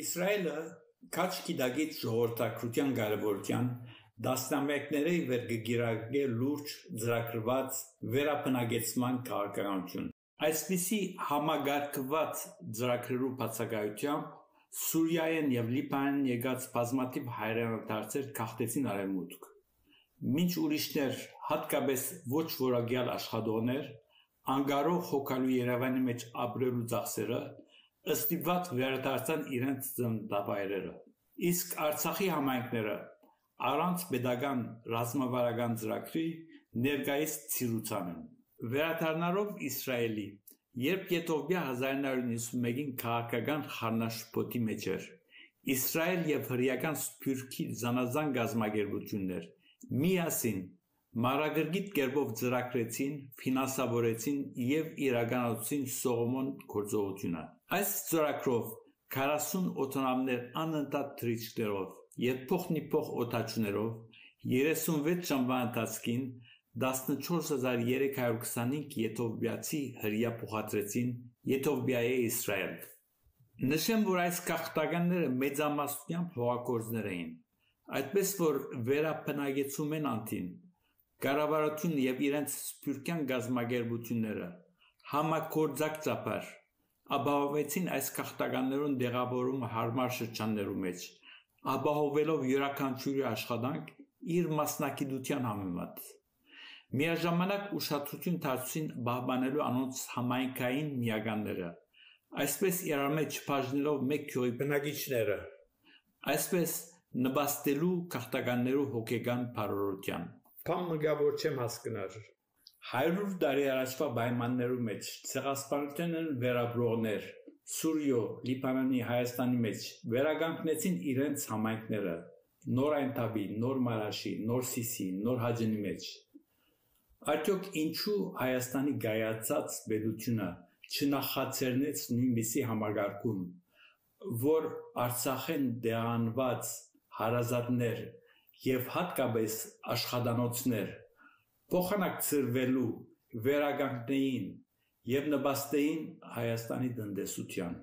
Իսրայելը քաչ գիտակից ժողովրդակրթության կարևորության դասնամյակների վեր կգիրակե լուրջ ծրագրված վերաբնակեցման քաղաքականություն։ Այսպիսի համագարկված ծրագրերու բացակայությամբ Սուրիայեն եւ Լիբանան եկած բազմաթիվ հայրենադարձեր քաղտեցին արևմուտք։ Մինչ ուրիշներ, հատկապես ոչ որակյալ աշխատողներ, անկարող հոգալու Երևանի մեջ ապրելու ծախսերը ըստիված վերադարձան իրենց ծննդավայրերը։ Իսկ Արցախի համայնքները առանց պետական ռազմավարական ծրագրի ներկայիս ցիրուցան են։ Վերադառնալով Իսրայելի, երբ Եթովպիա 1991-ին քաղաքական խառնաշփոթի մեջ էր, Իսրայել եւ հրեական Սփյուռքի զանազան գազམ་ագերբություններ միասին մանրակրկիտ կերպով ծրագրեցին, ֆինանսավորեցին եւ իրականացուցին Սողոմոն գործողությունը։ Այս ծրագրով 40 օդանավներ անընդհատ թռիչքներով, ետփող-նիփող օդաչուներով 36 ժամվա ընթացքին 14325 եթովպիացի հրեա փոխադրեցին Եթովպիայի Իսրայել։ Նշեմ, որ այս քաղաքականները մեծամասնությամբ հողագործներ էին, այդպես որ վերաբնակեցում են անտին, կառավարությունը եւ իրենց սփյուռքյան գազམ་ագերբությունները համագործակցաբար ապահովեցին այս քաղաքականներուն դեղավորումը հարմար շրջաններու մեջ, ապահովելով յուրաքանչյուրի աշխատանք իր մասնակցության համեմատ։ Միաժամանակ ուշադրություն դարձրին պահպանելու անոնց համայնքային միականները, այսպես իրար մեջ բաժնելով մեկ գյուղի բնակիչները, այսպես նպաստելու քաղաքականներու հոգեկան բարօրության։ Կամ մգավոր չեմ հասկնար։ 100 տարի առաջվա պայմաններու մեջ ցեղասպանության վերաբրողներ Սուրիո, Լիբանանի, Հայաստանի մեջ վերականգնեցին իրենց համայնքները նոր Այնտաբի, նոր Մարաշի, նոր Սիսի, նոր Հաջենի մեջ։ Արդյոք ինչու Հայաստանի գայացած պետությունը չնախացերնեց նույնպիսի համագարկում, որ Արցախեն դերանված հարազատներ եւ հատկապես աշխատանոցներ փոխանակցվելու վերականգնեին եւ նպաստեին Հայաստանի տնտեսության։